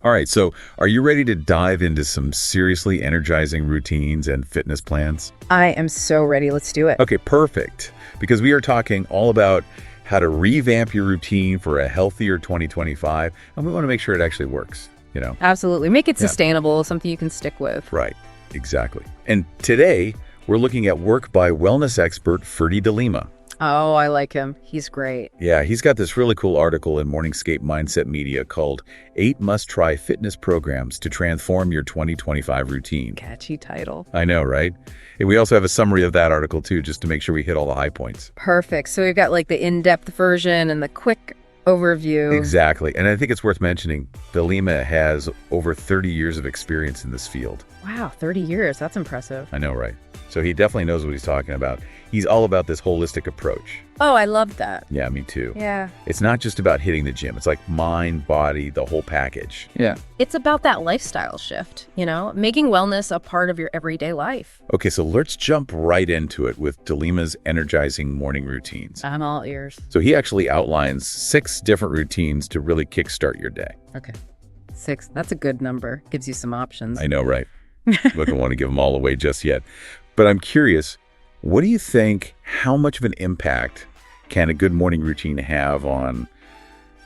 All right, so are you ready to dive into some seriously energizing routines and fitness plans? I am so ready. Let's do it. Okay, perfect. Because we are talking all about how to revamp your routine for a healthier 2025, and we want to make sure it actually works, you know? Absolutely. Make it sustainable, something you can stick with. Right, exactly. And today, we're looking at work by wellness expert Ferdy DeLima. Oh, I like him. He's great. Yeah, he's got this really cool article in Morningscape Mindset Media called 8 Must-Try Fitness Programs to Transform Your 2025 Routine. Catchy title. I know, right? And we also have a summary of that article, too, just to make sure we hit all the high points. Perfect. So we've got like the in-depth version and the quick overview. Exactly. And I think it's worth mentioning, DeLima has over 30 years of experience in this field. Wow, 30 years. That's impressive. I know, right? So he definitely knows what he's talking about. He's all about this holistic approach. Oh, I love that. Yeah, me too. Yeah. It's not just about hitting the gym. It's like mind, body, the whole package. Yeah. It's about that lifestyle shift, making wellness a part of your everyday life. Okay, so let's jump right into it with DeLima's energizing morning routines. I'm all ears. So he actually outlines 6 different routines to really kickstart your day. Okay. 6. That's a good number. Gives you some options. I know, right? Look, I don't want to give them all away just yet. But I'm curious, what do you think, how much of an impact can a good morning routine have on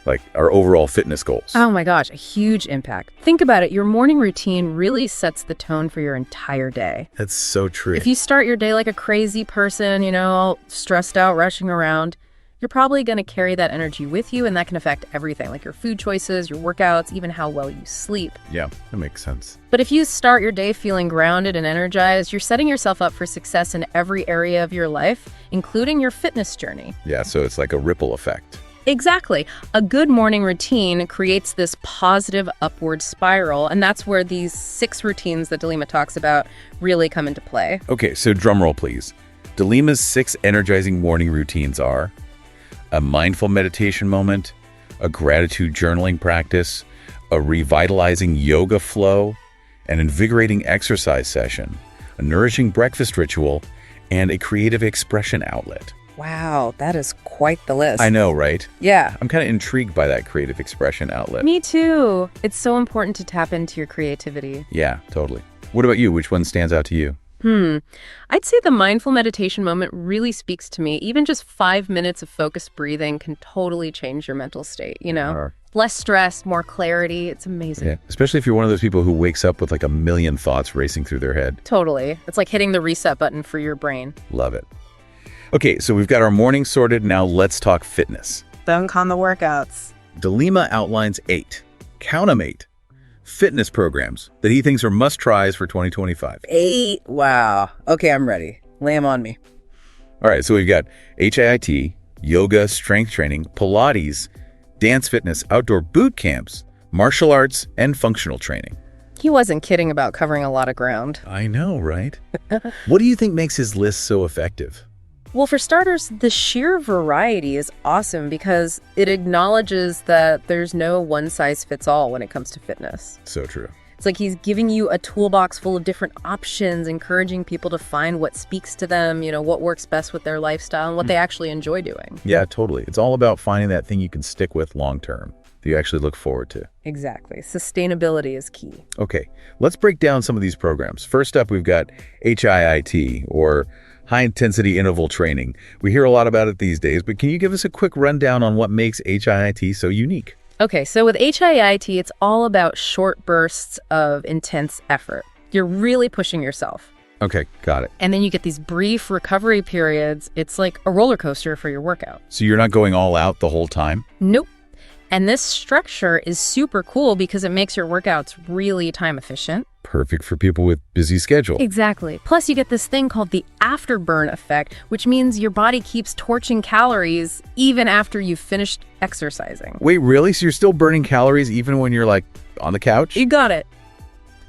like our overall fitness goals? Oh my gosh, a huge impact. Think about it. Your morning routine really sets the tone for your entire day. That's so true. If you start your day like a crazy person, all stressed out, rushing around, you're probably going to carry that energy with you, and that can affect everything, like your food choices, your workouts, even how well you sleep. Yeah, that makes sense. But if you start your day feeling grounded and energized, you're setting yourself up for success in every area of your life, including your fitness journey. Yeah, so it's like a ripple effect. Exactly. A good morning routine creates this positive upward spiral, and that's where these 6 routines that DeLima talks about really come into play. Okay, so drum roll, please. DeLima's 6 energizing morning routines are a mindful meditation moment, a gratitude journaling practice, a revitalizing yoga flow, an invigorating exercise session, a nourishing breakfast ritual, and a creative expression outlet. Wow, that is quite the list. I know, right? Yeah. I'm kind of intrigued by that creative expression outlet. Me too. It's so important to tap into your creativity. Yeah, totally. What about you? Which one stands out to you? I'd say the mindful meditation moment really speaks to me. Even just 5 minutes of focused breathing can totally change your mental state, Less stress, more clarity. It's amazing. Yeah, especially if you're one of those people who wakes up with like a million thoughts racing through their head. Totally. It's like hitting the reset button for your brain. Love it. Okay, so we've got our morning sorted. Now let's talk fitness. Dunk on the workouts. DeLima outlines 8. Count 'em 8. Fitness programs that he thinks are must-tries for 2025. 8. Wow. Okay, I'm ready. Lay 'em on me. All right, so we've got HIIT, yoga, strength training, Pilates, dance fitness, outdoor boot camps, martial arts, and functional training. He wasn't kidding about covering a lot of ground. I know, right? What do you think makes his list so effective? Well, for starters, the sheer variety is awesome because it acknowledges that there's no one-size-fits-all when it comes to fitness. So true. It's like he's giving you a toolbox full of different options, encouraging people to find what speaks to them, what works best with their lifestyle and what they actually enjoy doing. Yeah, totally. It's all about finding that thing you can stick with long term, that you actually look forward to. Exactly. Sustainability is key. Okay, let's break down some of these programs. First up, we've got HIIT, or high-intensity interval training. We hear a lot about it these days, but can you give us a quick rundown on what makes HIIT so unique? Okay, so with HIIT, it's all about short bursts of intense effort. You're really pushing yourself. Okay, got it. And then you get these brief recovery periods. It's like a roller coaster for your workout. So you're not going all out the whole time? Nope. And this structure is super cool because it makes your workouts really time efficient. Perfect for people with busy schedules. Exactly. Plus, you get this thing called the afterburn effect, which means your body keeps torching calories even after you've finished exercising. Wait, really? So you're still burning calories even when you're like on the couch? You got it.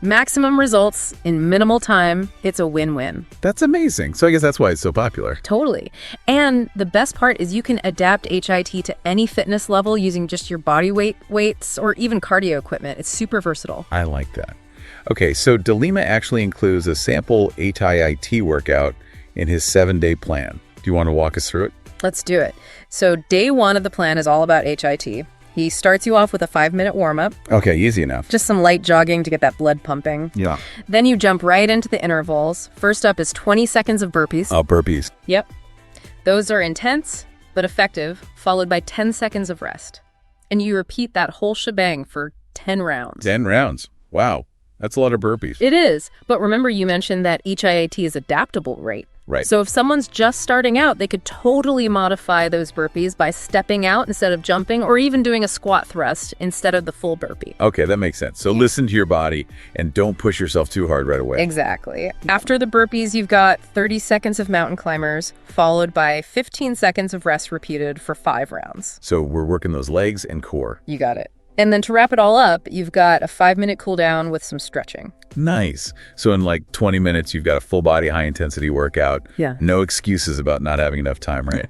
Maximum results in minimal time. It's a win-win. That's amazing. So I guess that's why it's so popular. Totally. And the best part is you can adapt HIT to any fitness level using just your body weights, or even cardio equipment. It's super versatile. I like that. Okay, so DeLima actually includes a sample HIIT workout in his 7-day plan. Do you want to walk us through it? Let's do it. So day 1 of the plan is all about HIT. He starts you off with a 5-minute warm-up. Okay, easy enough. Just some light jogging to get that blood pumping. Yeah. Then you jump right into the intervals. First up is 20 seconds of burpees. Oh, burpees. Yep. Those are intense, but effective, followed by 10 seconds of rest. And you repeat that whole shebang for 10 rounds. 10 rounds. Wow. That's a lot of burpees. It is. But remember, you mentioned that each IAT is adaptable, right? Right. So if someone's just starting out, they could totally modify those burpees by stepping out instead of jumping, or even doing a squat thrust instead of the full burpee. Okay, that makes sense. So listen to your body and don't push yourself too hard right away. Exactly. After the burpees, you've got 30 seconds of mountain climbers, followed by 15 seconds of rest repeated for 5 rounds. So we're working those legs and core. You got it. And then to wrap it all up, you've got a 5-minute cool down with some stretching. Nice. So in like 20 minutes, you've got a full body, high intensity workout. Yeah. No excuses about not having enough time, right?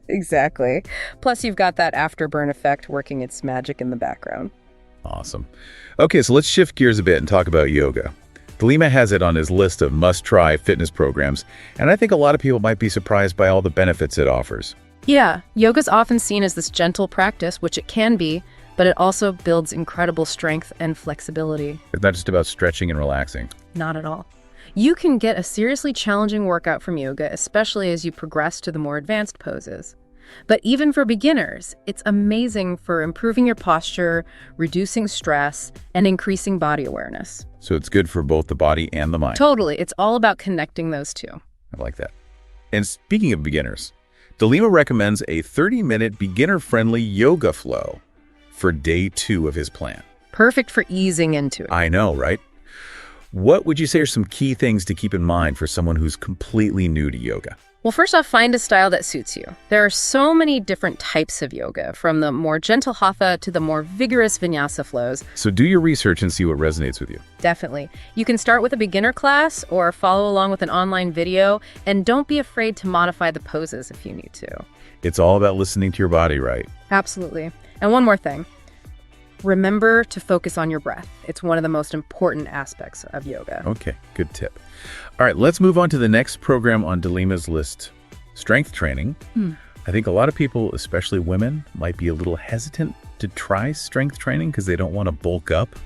Exactly. Plus, you've got that afterburn effect working its magic in the background. Awesome. Okay, so let's shift gears a bit and talk about yoga. Delima has it on his list of must-try fitness programs, and I think a lot of people might be surprised by all the benefits it offers. Yeah, yoga's often seen as this gentle practice, which it can be, but it also builds incredible strength and flexibility. It's not just about stretching and relaxing. Not at all. You can get a seriously challenging workout from yoga, especially as you progress to the more advanced poses. But even for beginners, it's amazing for improving your posture, reducing stress, and increasing body awareness. So it's good for both the body and the mind. Totally. It's all about connecting those two. I like that. And speaking of beginners, Delima recommends a 30-minute beginner-friendly yoga flow for day 2 of his plan. Perfect for easing into it. I know, right? What would you say are some key things to keep in mind for someone who's completely new to yoga? Well, first off, find a style that suits you. There are so many different types of yoga, from the more gentle hatha to the more vigorous vinyasa flows. So do your research and see what resonates with you. Definitely. You can start with a beginner class or follow along with an online video, and don't be afraid to modify the poses if you need to. It's all about listening to your body, right? Absolutely. And one more thing. Remember to focus on your breath. It's one of the most important aspects of yoga. Okay, good tip. All right, let's move on to the next program on Delima's list, strength training. I think a lot of people, especially women, might be a little hesitant to try strength training because they don't want to bulk up.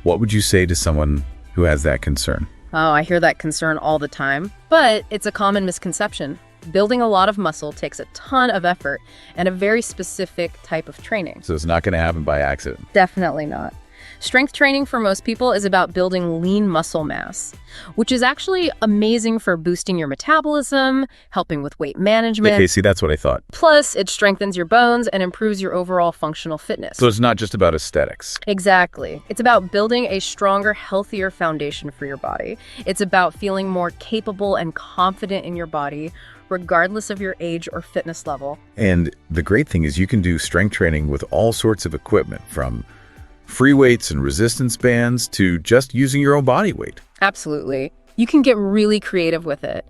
What would you say to someone who has that concern? Oh, I hear that concern all the time, but it's a common misconception. Building a lot of muscle takes a ton of effort and a very specific type of training. So it's not going to happen by accident. Definitely not. Strength training for most people is about building lean muscle mass, which is actually amazing for boosting your metabolism, helping with weight management. Okay, see, that's what I thought. Plus, it strengthens your bones and improves your overall functional fitness. So it's not just about aesthetics. Exactly. It's about building a stronger, healthier foundation for your body. It's about feeling more capable and confident in your body, regardless of your age or fitness level. And the great thing is you can do strength training with all sorts of equipment, from free weights and resistance bands to just using your own body weight. Absolutely. You can get really creative with it.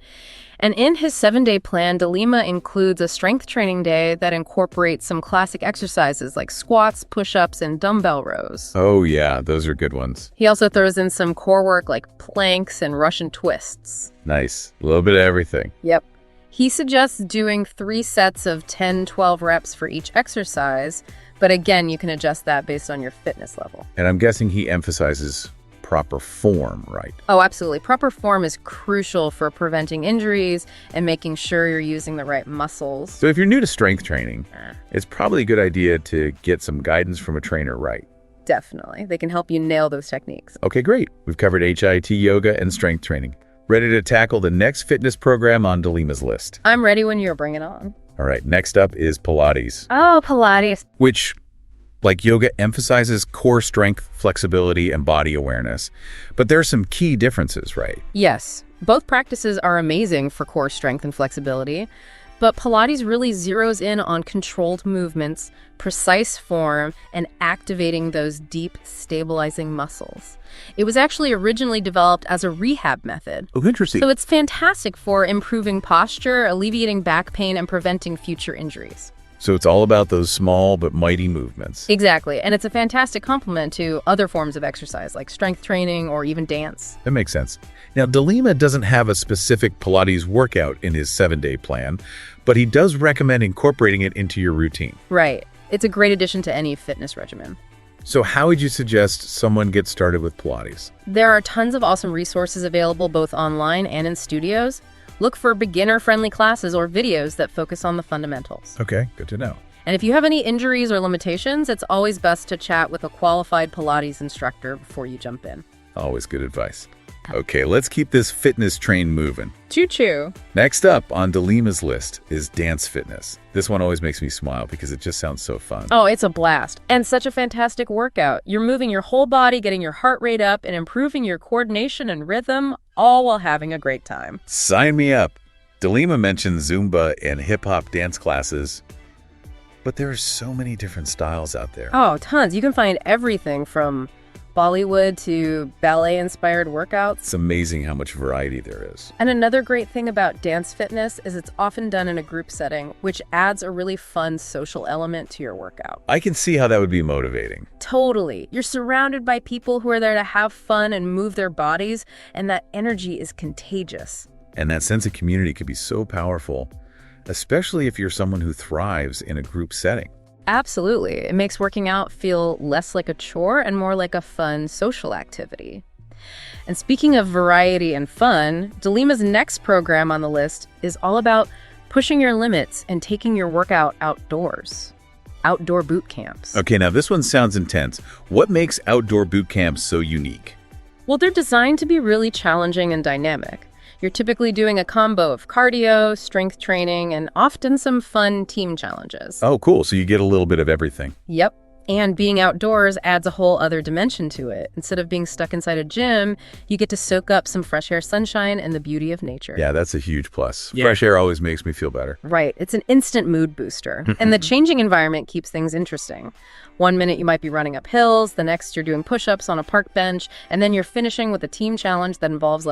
And in his 7-day plan, Delima includes a strength training day that incorporates some classic exercises like squats, push-ups, and dumbbell rows. Oh yeah, those are good ones. He also throws in some core work like planks and Russian twists. Nice. A little bit of everything. Yep. He suggests doing 3 sets of 10-12 reps for each exercise, but again, you can adjust that based on your fitness level. And I'm guessing he emphasizes proper form, right? Oh, absolutely. Proper form is crucial for preventing injuries and making sure you're using the right muscles. So if you're new to strength training, it's probably a good idea to get some guidance from a trainer, right? Definitely. They can help you nail those techniques. Okay, great. We've covered HIIT, yoga, and strength training. Ready to tackle the next fitness program on Delima's list. I'm ready when you're bringing it on. All right, next up is Pilates. Oh, Pilates. Which, like yoga, emphasizes core strength, flexibility, and body awareness. But there are some key differences, right? Yes. Both practices are amazing for core strength and flexibility, but Pilates really zeroes in on controlled movements, precise form, and activating those deep, stabilizing muscles. It was actually originally developed as a rehab method. Oh, interesting. So it's fantastic for improving posture, alleviating back pain, and preventing future injuries. So it's all about those small but mighty movements. Exactly. And it's a fantastic complement to other forms of exercise like strength training or even dance. That makes sense. Now, Delima doesn't have a specific Pilates workout in his 7-day plan, but he does recommend incorporating it into your routine. Right. It's a great addition to any fitness regimen. So how would you suggest someone get started with Pilates? There are tons of awesome resources available both online and in studios. Look for beginner-friendly classes or videos that focus on the fundamentals. Okay, good to know. And if you have any injuries or limitations, it's always best to chat with a qualified Pilates instructor before you jump in. Always good advice. Okay, let's keep this fitness train moving. Choo-choo. Next up on Delima's list is dance fitness. This one always makes me smile because it just sounds so fun. Oh, it's a blast. And such a fantastic workout. You're moving your whole body, getting your heart rate up, and improving your coordination and rhythm, all while having a great time. Sign me up. Delima mentioned Zumba and hip-hop dance classes, but there are so many different styles out there. Oh, tons. You can find everything from Bollywood to ballet-inspired workouts. It's amazing how much variety there is. And another great thing about dance fitness is it's often done in a group setting, which adds a really fun social element to your workout. I can see how that would be motivating. Totally. You're surrounded by people who are there to have fun and move their bodies, and that energy is contagious. And that sense of community could be so powerful, especially if you're someone who thrives in a group setting. Absolutely. It makes working out feel less like a chore and more like a fun social activity. And speaking of variety and fun, Delima's next program on the list is all about pushing your limits and taking your workout outdoors. Outdoor boot camps. Okay, now this one sounds intense. What makes outdoor boot camps so unique? Well, they're designed to be really challenging and dynamic. You're typically doing a combo of cardio, strength training, and often some fun team challenges. Oh, cool. So you get a little bit of everything. Yep. And being outdoors adds a whole other dimension to it. Instead of being stuck inside a gym, you get to soak up some fresh air, sunshine, and the beauty of nature. Yeah, that's a huge plus. Yeah. Fresh air always makes me feel better. Right. It's an instant mood booster. And the changing environment keeps things interesting. One minute you might be running up hills, the next you're doing push-ups on a park bench, and then you're finishing with a team challenge that involves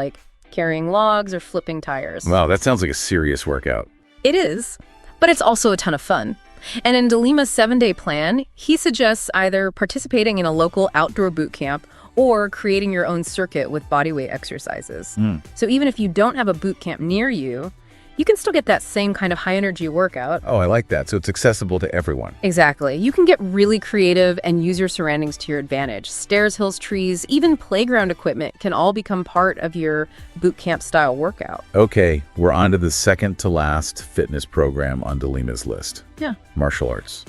carrying logs or flipping tires. Wow, that sounds like a serious workout. It is, but it's also a ton of fun. And in Delima's 7-day plan, he suggests either participating in a local outdoor boot camp or creating your own circuit with bodyweight exercises. So even if you don't have a boot camp near you, you can still get that same kind of high-energy workout. Oh, I like that. So it's accessible to everyone. Exactly. You can get really creative and use your surroundings to your advantage. Stairs, hills, trees, even playground equipment can all become part of your boot camp-style workout. Okay, we're on to the second to last fitness program on Delima's list. Yeah. Martial arts.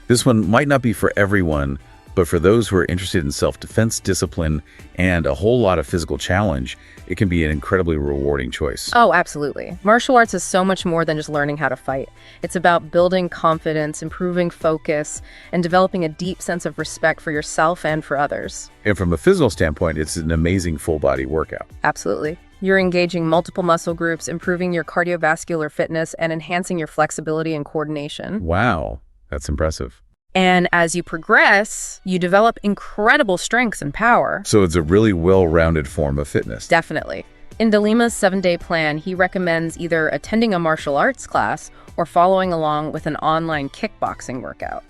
This one might not be for everyone, but for those who are interested in self-defense, discipline, and a whole lot of physical challenge, it can be an incredibly rewarding choice. Oh, absolutely. Martial arts is so much more than just learning how to fight. It's about building confidence, improving focus, and developing a deep sense of respect for yourself and for others. And from a physical standpoint, it's an amazing full-body workout. Absolutely. You're engaging multiple muscle groups, improving your cardiovascular fitness, and enhancing your flexibility and coordination. Wow, that's impressive. And as you progress, you develop incredible strength and power. So it's a really well-rounded form of fitness. Definitely. In Delima's 7-day plan, he recommends either attending a martial arts class or following along with an online kickboxing workout.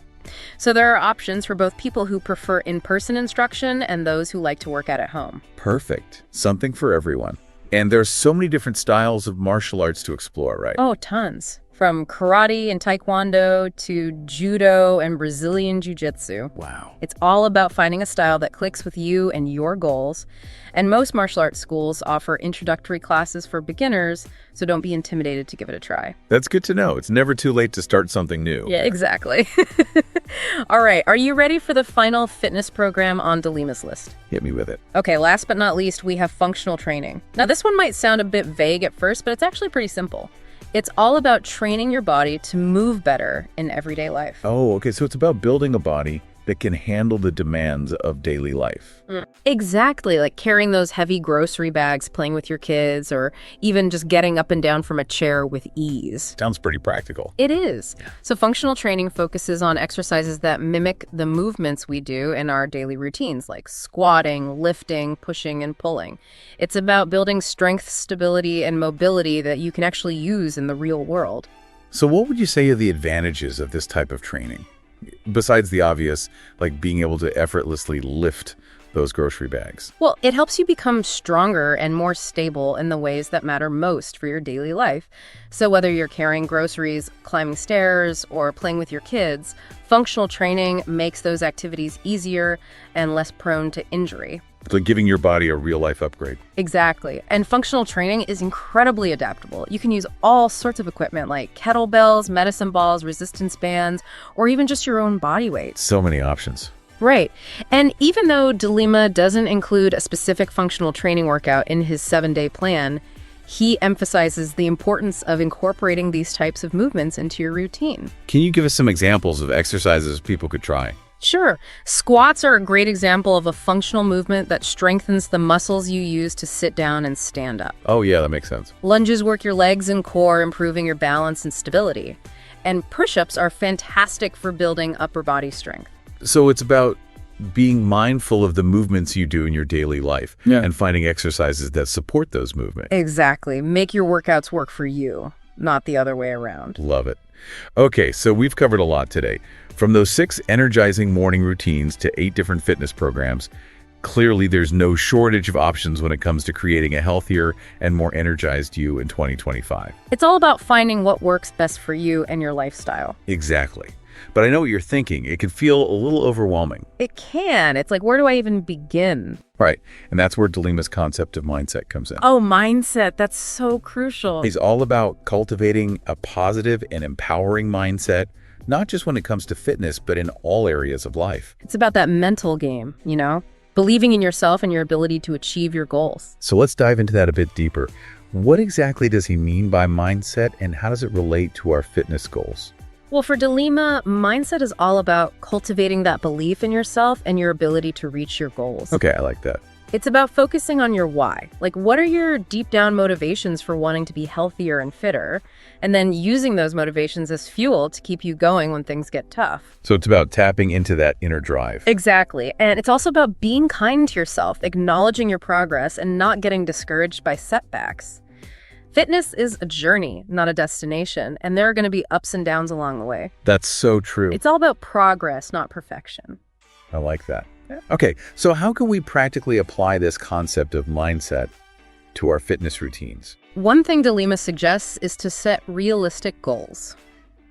So there are options for both people who prefer in-person instruction and those who like to work out at home. Perfect. Something for everyone. And there's so many different styles of martial arts to explore, right? Oh, tons. From karate and taekwondo to judo and Brazilian jiu-jitsu. Wow. It's all about finding a style that clicks with you and your goals. And most martial arts schools offer introductory classes for beginners, so don't be intimidated to give it a try. That's good to know. It's never too late to start something new. Yeah, exactly. All right, are you ready for the final fitness program on Delima's list? Hit me with it. Okay, last but not least, we have functional training. Now, this one might sound a bit vague at first, but it's actually pretty simple. It's all about training your body to move better in everyday life. Oh, okay. So it's about building a body that can handle the demands of daily life. Exactly, like carrying those heavy grocery bags, playing with your kids, or even just getting up and down from a chair with ease. Sounds pretty practical. It is. So functional training focuses on exercises that mimic the movements we do in our daily routines, like squatting, lifting, pushing, and pulling. It's about building strength, stability, and mobility that you can actually use in the real world. So what would you say are the advantages of this type of training? Besides the obvious, like being able to effortlessly lift those grocery bags? Well, it helps you become stronger and more stable in the ways that matter most for your daily life. So whether you're carrying groceries, climbing stairs, or playing with your kids, functional training makes those activities easier and less prone to injury. So giving your body a real-life upgrade. Exactly. And functional training is incredibly adaptable. You can use all sorts of equipment like kettlebells, medicine balls, resistance bands, or even just your own body weight. So many options. Right. And even though DeLima doesn't include a specific functional training workout in his 7-day plan, he emphasizes the importance of incorporating these types of movements into your routine. Can you give us some examples of exercises people could try? Sure. Squats are a great example of a functional movement that strengthens the muscles you use to sit down and stand up. Oh, yeah, that makes sense. Lunges work your legs and core, improving your balance and stability. And push-ups are fantastic for building upper body strength. So it's about being mindful of the movements you do in your daily life and finding exercises that support those movements. Exactly. Make your workouts work for you, not the other way around. Love it. Okay, so we've covered a lot today. From those 6 energizing morning routines to 8 different fitness programs, clearly there's no shortage of options when it comes to creating a healthier and more energized you in 2025. It's all about finding what works best for you and your lifestyle. Exactly. But I know what you're thinking. It can feel a little overwhelming. It can. It's like, where do I even begin? Right. And that's where DeLima's concept of mindset comes in. Oh, mindset. That's so crucial. He's all about cultivating a positive and empowering mindset, not just when it comes to fitness, but in all areas of life. It's about that mental game, believing in yourself and your ability to achieve your goals. So let's dive into that a bit deeper. What exactly does he mean by mindset, and how does it relate to our fitness goals? Well, for DeLima, mindset is all about cultivating that belief in yourself and your ability to reach your goals. Okay, I like that. It's about focusing on your why. Like, what are your deep down motivations for wanting to be healthier and fitter? And then using those motivations as fuel to keep you going when things get tough. So it's about tapping into that inner drive. Exactly. And it's also about being kind to yourself, acknowledging your progress, and not getting discouraged by setbacks. Fitness is a journey, not a destination, and there are going to be ups and downs along the way. That's so true. It's all about progress, not perfection. I like that. Okay, so how can we practically apply this concept of mindset to our fitness routines? One thing DeLima suggests is to set realistic goals.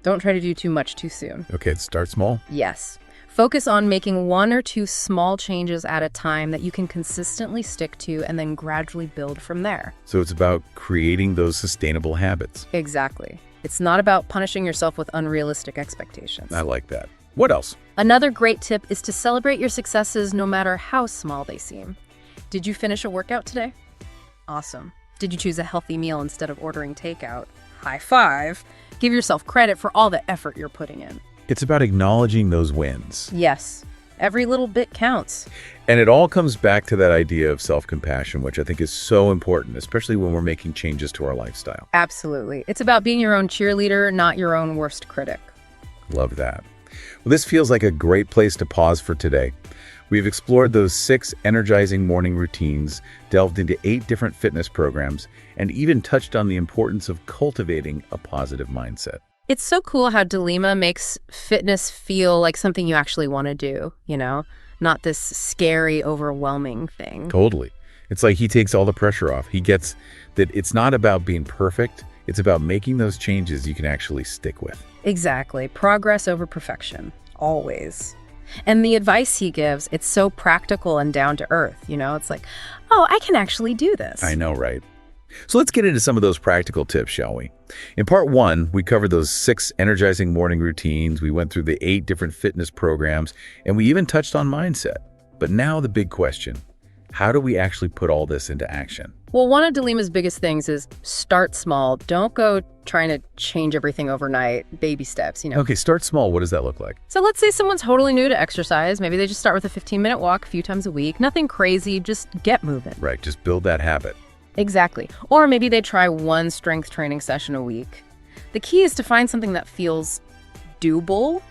Don't try to do too much too soon. Okay, start small. Yes. Focus on making 1 or 2 small changes at a time that you can consistently stick to and then gradually build from there. So it's about creating those sustainable habits. Exactly. It's not about punishing yourself with unrealistic expectations. I like that. What else? Another great tip is to celebrate your successes no matter how small they seem. Did you finish a workout today? Awesome. Did you choose a healthy meal instead of ordering takeout? High five. Give yourself credit for all the effort you're putting in. It's about acknowledging those wins. Yes. Every little bit counts. And it all comes back to that idea of self-compassion, which I think is so important, especially when we're making changes to our lifestyle. Absolutely. It's about being your own cheerleader, not your own worst critic. Love that. Well, this feels like a great place to pause for today. We've explored those 6 energizing morning routines, delved into 8 different fitness programs, and even touched on the importance of cultivating a positive mindset. It's so cool how DeLima makes fitness feel like something you actually want to do, not this scary, overwhelming thing. Totally. It's like he takes all the pressure off. He gets that it's not about being perfect. It's about making those changes you can actually stick with. Exactly. Progress over perfection. Always. And the advice he gives, it's so practical and down to earth. It's like, oh, I can actually do this. I know, right? So let's get into some of those practical tips, shall we? In part 1, we covered those 6 energizing morning routines. We went through the 8 different fitness programs, and we even touched on mindset. But now the big question, how do we actually put all this into action? Well, one of DeLima's biggest things is start small. Don't go trying to change everything overnight. Baby steps, Okay, start small. What does that look like? So let's say someone's totally new to exercise. Maybe they just start with a 15-minute walk a few times a week. Nothing crazy, just get moving. Right, just build that habit. Exactly. Or maybe they try 1 strength training session a week. The key is to find something that feels doable,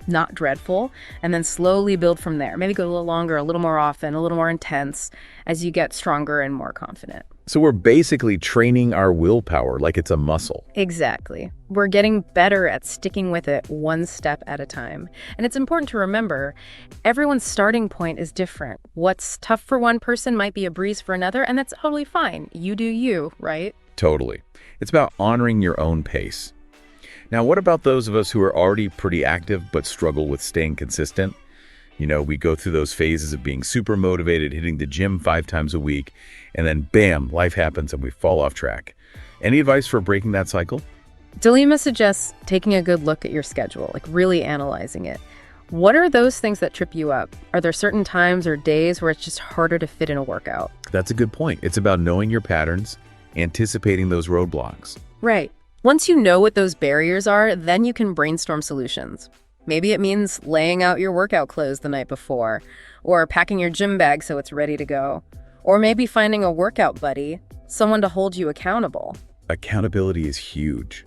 not dreadful, and then slowly build from there. Maybe go a little longer, a little more often, a little more intense as you get stronger and more confident. So we're basically training our willpower like it's a muscle. Exactly. We're getting better at sticking with it one step at a time. And it's important to remember, everyone's starting point is different. What's tough for one person might be a breeze for another, and that's totally fine. You do you, right? Totally. It's about honoring your own pace. Now, what about those of us who are already pretty active but struggle with staying consistent? You know, we go through those phases of being super motivated, hitting the gym 5 times a week, and then bam, life happens and we fall off track. Any advice for breaking that cycle? Delima suggests taking a good look at your schedule, like really analyzing it. What are those things that trip you up? Are there certain times or days where it's just harder to fit in a workout? That's a good point. It's about knowing your patterns, anticipating those roadblocks. Right. Once you know what those barriers are, then you can brainstorm solutions. Maybe it means laying out your workout clothes the night before, or packing your gym bag so it's ready to go, or maybe finding a workout buddy, someone to hold you accountable. Accountability is huge.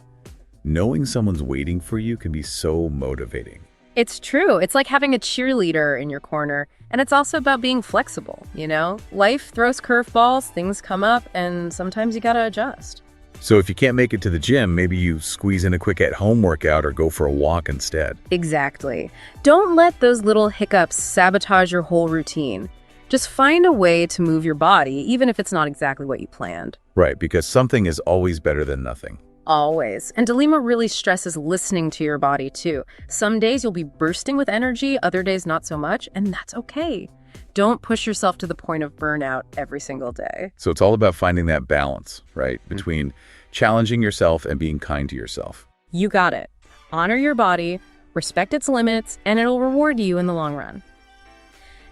Knowing someone's waiting for you can be so motivating. It's true. It's like having a cheerleader in your corner, and it's also about being flexible, you know? Life throws curveballs, things come up, and sometimes you gotta adjust. So if you can't make it to the gym, maybe you squeeze in a quick at-home workout or go for a walk instead. Exactly. Don't let those little hiccups sabotage your whole routine. Just find a way to move your body, even if it's not exactly what you planned. Right, because something is always better than nothing. Always. And Delima really stresses listening to your body, too. Some days you'll be bursting with energy, other days not so much, and that's okay. Don't push yourself to the point of burnout every single day. So it's all about finding that balance, right, between challenging yourself and being kind to yourself. You got it. Honor your body, respect its limits, and it'll reward you in the long run.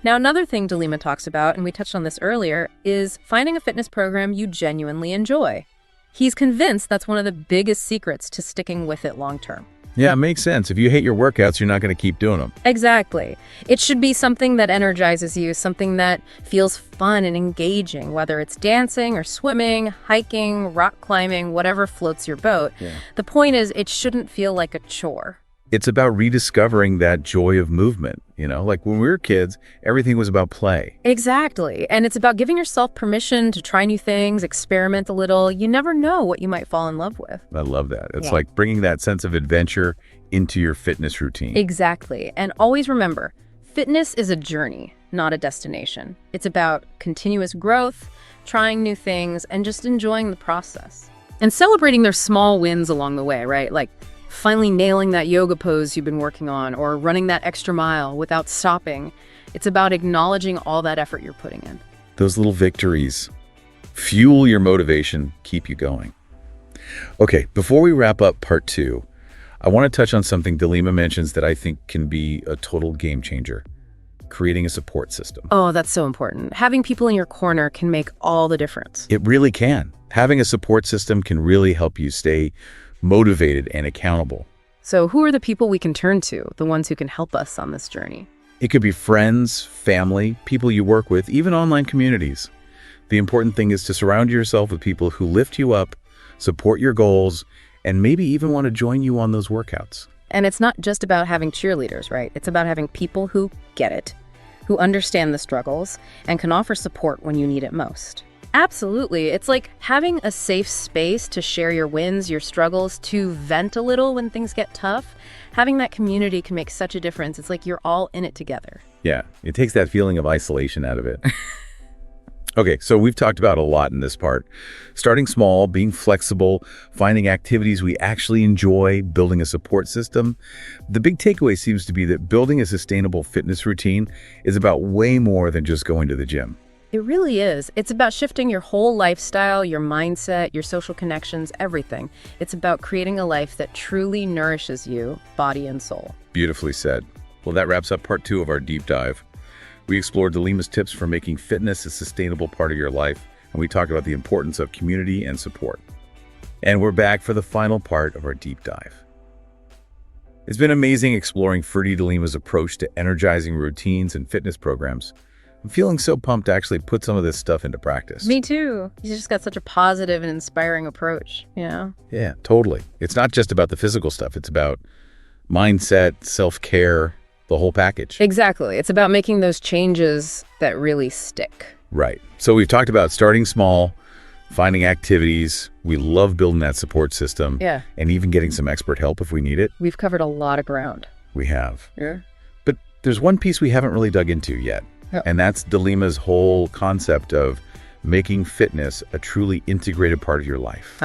Now, another thing Delima talks about, and we touched on this earlier, is finding a fitness program you genuinely enjoy. He's convinced that's one of the biggest secrets to sticking with it long term. Yeah, it makes sense. If you hate your workouts, you're not going to keep doing them. Exactly. It should be something that energizes you, something that feels fun and engaging, whether it's dancing or swimming, hiking, rock climbing, whatever floats your boat. Yeah. The point is, it shouldn't feel like a chore. It's about rediscovering that joy of movement. You know, like when we were kids, everything was about play. Exactly. And it's about giving yourself permission to try new things, experiment a little. You never know what you might fall in love with. I love that. It's like bringing that sense of adventure into your fitness routine. Exactly. And always remember, fitness is a journey, not a destination. It's about continuous growth, trying new things, and just enjoying the process. And celebrating their small wins along the way, right? Like finally nailing that yoga pose you've been working on or running that extra mile without stopping. It's about acknowledging all that effort you're putting in. Those little victories fuel your motivation, keep you going. Okay, before we wrap up part 2, I want to touch on something Delima mentions that I think can be a total game changer: creating a support system. Oh, that's so important. Having people in your corner can make all the difference. It really can. Having a support system can really help you stay motivated and accountable. So who are the people we can turn to, the ones who can help us on this journey? It could be friends, family, people you work with, even online communities. The important thing is to surround yourself with people who lift you up, support your goals, and maybe even want to join you on those workouts. And it's not just about having cheerleaders, right? It's about having people who get it, who understand the struggles, and can offer support when you need it most. Absolutely. It's like having a safe space to share your wins, your struggles, to vent a little when things get tough. Having that community can make such a difference. It's like you're all in it together. Yeah, it takes that feeling of isolation out of it. Okay, so we've talked about a lot in this part. Starting small, being flexible, finding activities we actually enjoy, building a support system. The big takeaway seems to be that building a sustainable fitness routine is about way more than just going to the gym. It really is. It's about shifting your whole lifestyle, your mindset, your social connections, everything. It's about creating a life that truly nourishes you, body and soul. Beautifully said. Well, that wraps up part 2 of our deep dive. We explored Delima's tips for making fitness a sustainable part of your life, and we talked about the importance of community and support. And we're back for the final part of our deep dive. It's been amazing exploring Ferdy Delima's approach to energizing routines and fitness programs. I'm feeling so pumped to actually put some of this stuff into practice. Me too. He's just got such a positive and inspiring approach, you know? Yeah, totally. It's not just about the physical stuff. It's about mindset, self-care, the whole package. Exactly. It's about making those changes that really stick. Right. So we've talked about starting small, finding activities. We love building that support system. Yeah. And even getting some expert help if we need it. We've covered a lot of ground. We have. Yeah. But there's one piece we haven't really dug into yet. Yeah. And that's Delima's whole concept of making fitness a truly integrated part of your life.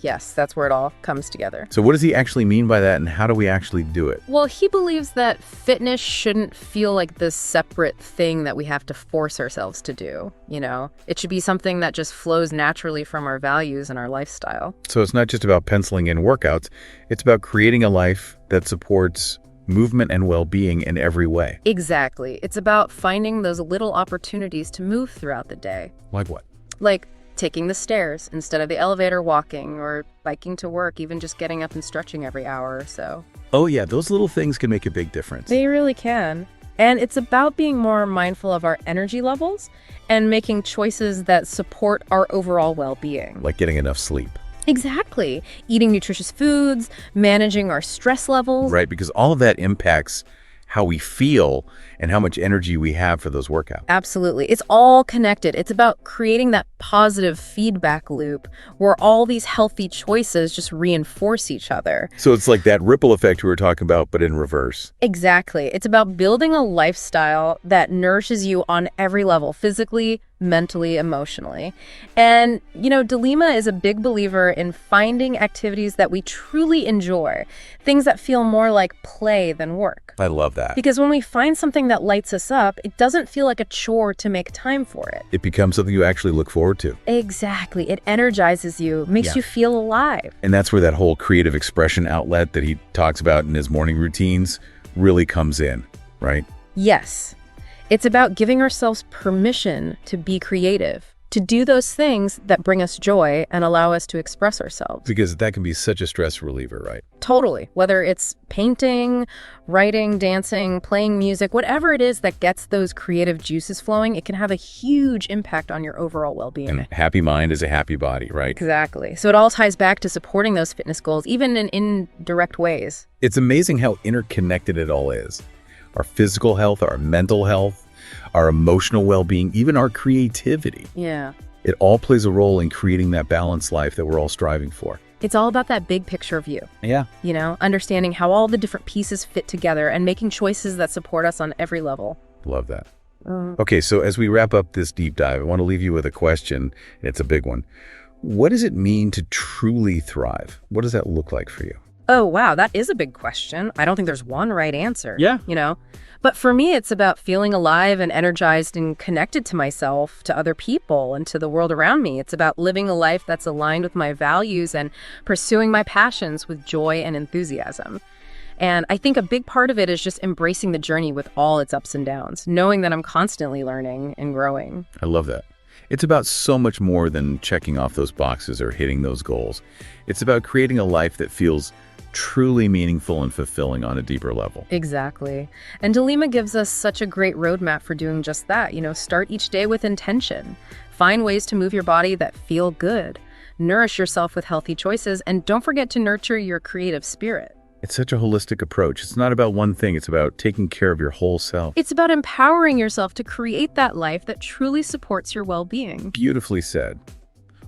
Yes, that's where it all comes together. So what does he actually mean by that, and how do we actually do it? Well, he believes that fitness shouldn't feel like this separate thing that we have to force ourselves to do, you know? It should be something that just flows naturally from our values and our lifestyle. So it's not just about penciling in workouts. It's about creating a life that supports movement and well-being in every way. Exactly. It's about finding those little opportunities to move throughout the day. Like what? Like taking the stairs instead of the elevator, walking, or biking to work, even just getting up and stretching every hour or so. Oh yeah, those little things can make a big difference. They really can. And it's about being more mindful of our energy levels and making choices that support our overall well-being. Like getting enough sleep. Exactly. Eating nutritious foods, managing our stress levels. Right, because all of that impacts how we feel and how much energy we have for those workouts. Absolutely. It's all connected. It's about creating that positive feedback loop where all these healthy choices just reinforce each other. So it's like that ripple effect we were talking about, but in reverse. Exactly. It's about building a lifestyle that nourishes you on every level, physically, mentally, emotionally. And, you know, Delima is a big believer in finding activities that we truly enjoy, things that feel more like play than work. I love that. Because when we find something that lights us up, it doesn't feel like a chore to make time for it. It becomes something you actually look forward to. Exactly. It energizes you, makes you feel alive. And that's where that whole creative expression outlet that he talks about in his morning routines really comes in, right? Yes. It's about giving ourselves permission to be creative, to do those things that bring us joy and allow us to express ourselves. Because that can be such a stress reliever, right? Totally. Whether it's painting, writing, dancing, playing music, whatever it is that gets those creative juices flowing, it can have a huge impact on your overall well-being. And a happy mind is a happy body, right? Exactly. So it all ties back to supporting those fitness goals, even in indirect ways. It's amazing how interconnected it all is. Our physical health, our mental health, our emotional well-being, even our creativity. Yeah. It all plays a role in creating that balanced life that we're all striving for. It's all about that big picture of you. Yeah. You know, understanding how all the different pieces fit together and making choices that support us on every level. Love that. Okay, so as we wrap up this deep dive, I want to leave you with a question. It's a big one. What does it mean to truly thrive? What does that look like for you? Oh, wow, that is a big question. I don't think there's one right answer. Yeah. You know, but for me, it's about feeling alive and energized and connected to myself, to other people, and to the world around me. It's about living a life that's aligned with my values and pursuing my passions with joy and enthusiasm. And I think a big part of it is just embracing the journey with all its ups and downs, knowing that I'm constantly learning and growing. I love that. It's about so much more than checking off those boxes or hitting those goals. It's about creating a life that feels truly meaningful and fulfilling on a deeper level. Exactly. And Delima gives us such a great roadmap for doing just that. You know, start each day with intention. Find ways to move your body that feel good. Nourish yourself with healthy choices. And don't forget to nurture your creative spirit. It's such a holistic approach. It's not about one thing. It's about taking care of your whole self. It's about empowering yourself to create that life that truly supports your well-being. Beautifully said.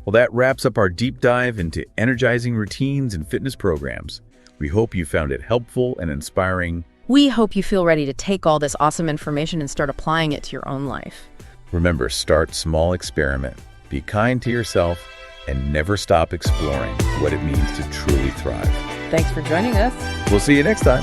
Well, that wraps up our deep dive into energizing routines and fitness programs. We hope you found it helpful and inspiring. We hope you feel ready to take all this awesome information and start applying it to your own life. Remember, start small, experiment. Be kind to yourself and never stop exploring what it means to truly thrive. Thanks for joining us. We'll see you next time.